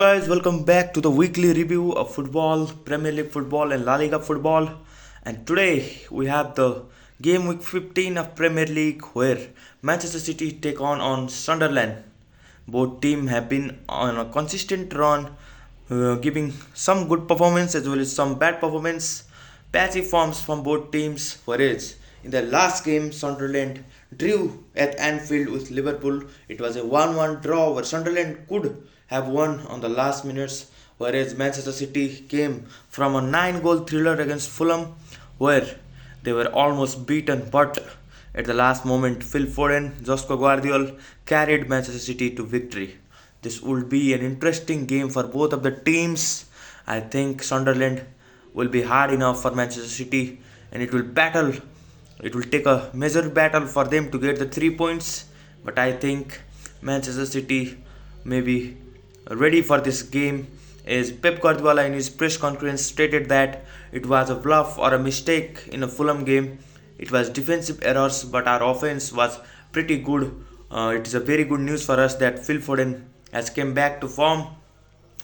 Guys, welcome back to the weekly review of football, Premier League football and La Liga football. And today we have the game week 15 of Premier League where Manchester City take on Sunderland. Both teams have been on a consistent run, giving some good performance as well as some bad performance. Patchy forms from both teams. Whereas in the last game, Sunderland drew at Anfield with Liverpool. It was a 1-1 draw where Sunderland could have won on the last minutes, whereas Manchester City came from a 9-goal thriller against Fulham where they were almost beaten, but at the last moment, Phil Foden, Josko Guardiola carried Manchester City to victory. This would be an interesting game for both of the teams. I think Sunderland will be hard enough for Manchester City and it will battle. It will take a major battle for them to get the 3 points. But I think Manchester City may be ready for this game, as Pep Guardiola in his press conference stated that it was a bluff or a mistake in a Fulham game. It was defensive errors, but our offense was pretty good. It is a very good news for us that Phil Foden has come back to form.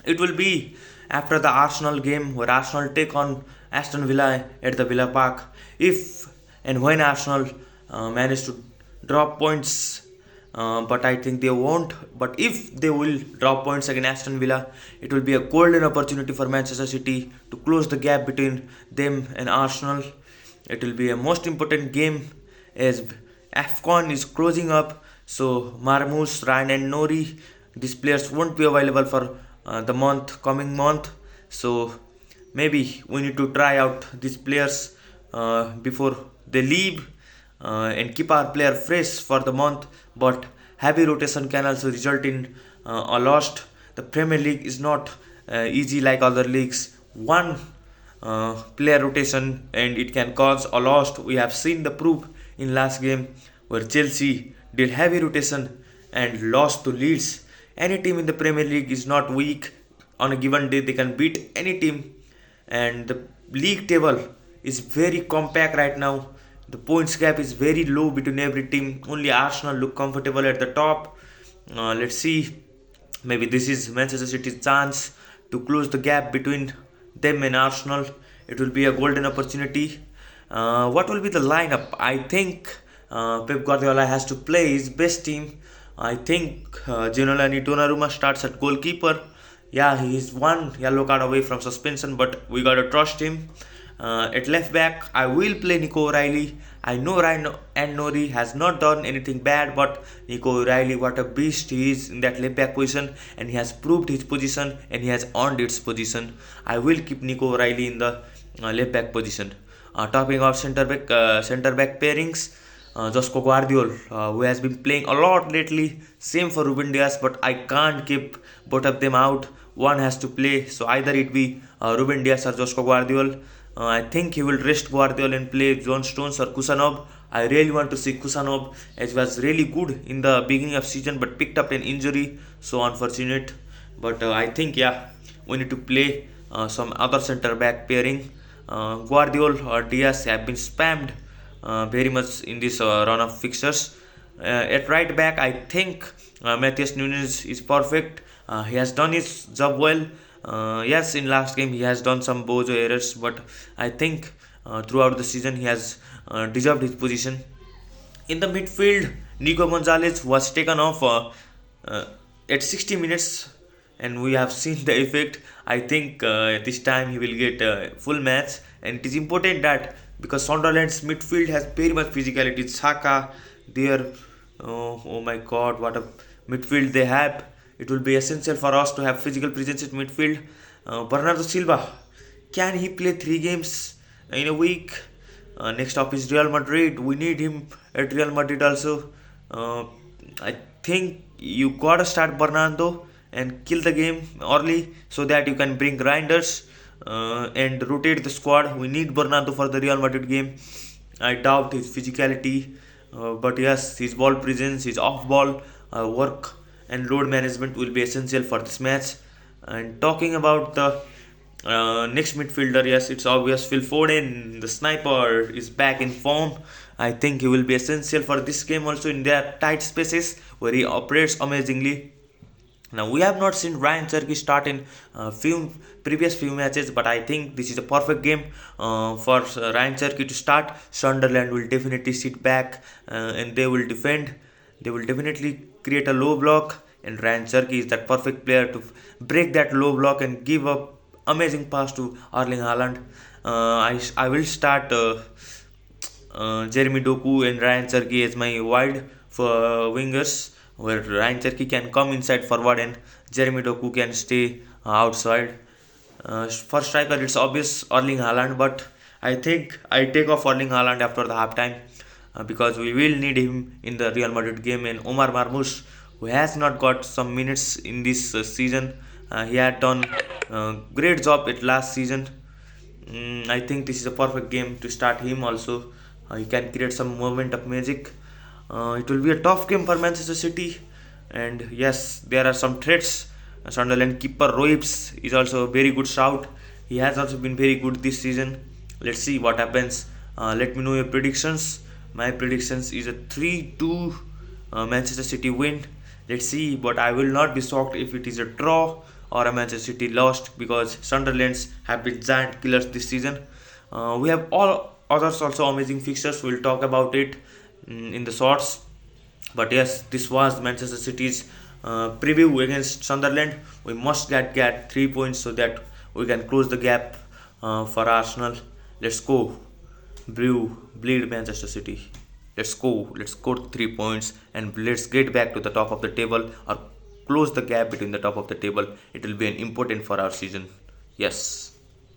It will be after the Arsenal game where Arsenal take on Aston Villa at the Villa Park. If and when Arsenal manage to drop points, but I think they won't. But if they will drop points against Aston Villa, it will be a golden opportunity for Manchester City to close the gap between them and Arsenal. It will be a most important game as AFCON is closing up. So Marmoush, Ryan and Nori, these players won't be available for the coming month. So maybe we need to try out these players before they leave and keep our player fresh for the month. But heavy rotation can also result in a loss. The Premier League is not easy like other leagues. One player rotation and it can cause a loss. We have seen the proof in last game where Chelsea did heavy rotation and lost to Leeds. Any team in the Premier League is not weak. On a given day they can beat any team, and the league table is very compact right now. The points gap is very low between every team. Only Arsenal look comfortable at the top. Let's see. Maybe this is Manchester City's chance to close the gap between them and Arsenal. It will be a golden opportunity. What will be the lineup? I think Pep Guardiola has to play his best team. I think Gianluigi Donnarumma starts at goalkeeper. Yeah, he is one yellow card away from suspension, but we gotta trust him. At left back, I will play Nico O'Reilly. I know Ryan and Nori has not done anything bad, but Nico O'Reilly, what a beast he is in that left back position, and he has proved his position and he has earned its position. I will keep Nico O'Reilly in the left back position. Topping off center back pairings, Josko Guardiola, who has been playing a lot lately. Same for Ruben Dias, but I can't keep both of them out. One has to play, so either it be Ruben Dias or Josko Guardiola. I think he will rest Guardiola and play John Stones or Kusanov. I really want to see Kusanov, as was really good in the beginning of season but picked up an injury, so unfortunate. But I think we need to play some other centre back pairing. Guardiola or Diaz have been spammed very much in this run of fixtures. At right back, I think Matthias Nunes is perfect. He has done his job well. Yes, in last game he has done some bozo errors, but I think throughout the season he has deserved his position. In the midfield, Nico Gonzalez was taken off at 60 minutes, and we have seen the effect. I think this time he will get full match, and it is important that because Sunderland's midfield has very much physicality. Saka, there, oh my God, what a midfield they have. It will be essential for us to have physical presence in midfield. Bernardo Silva, can he play 3 games in a week? Next up is Real Madrid. We need him at Real Madrid also. I think you gotta start Bernardo and kill the game early so that you can bring grinders and rotate the squad. We need Bernardo for the Real Madrid game. I doubt his physicality, but yes, his ball presence, his off ball work and load management will be essential for this match. And talking about the next midfielder, yes, it's obvious Phil Foden, the sniper, is back in form. I think he will be essential for this game also in their tight spaces where he operates amazingly. Now we have not seen Ryan Cherky start in few previous few matches, but I think this is a perfect game for Ryan Cherky to start. Sunderland will definitely sit back and they will defend. They will definitely create a low block, and Ryan Cherky is that perfect player to break that low block and give a amazing pass to Erling Haaland. I will start Jeremy Doku and Ryan Cherky as my wide for wingers, where Ryan Cherky can come inside forward and Jeremy Doku can stay outside. For striker, it's obvious Erling Haaland, but I think I take off Erling Haaland after the halftime because we will need him in the Real Madrid game. And Omar Marmoush, who has not got some minutes in this season, he had done great job at last season. I think this is a perfect game to start him also. He can create some moment of magic. It will be a tough game for Manchester City, and yes, there are some threats. Sunderland keeper Royps is also a very good shout. He has also been very good this season. Let's see what happens. Let me know your predictions. My predictions is a 3-2 Manchester City win. Let's see, but I will not be shocked if it is a draw or a Manchester City lost because Sunderlands have been giant killers this season. We have all others also amazing fixtures. We'll talk about it in the shorts. But yes, this was Manchester City's preview against Sunderland. We must get 3 points so that we can close the gap for Arsenal. Let's go, bleed Manchester City. Let's go. Let's score 3 points and let's get back to the top of the table or close the gap between the top of the table. It will be an important for our season. Yes.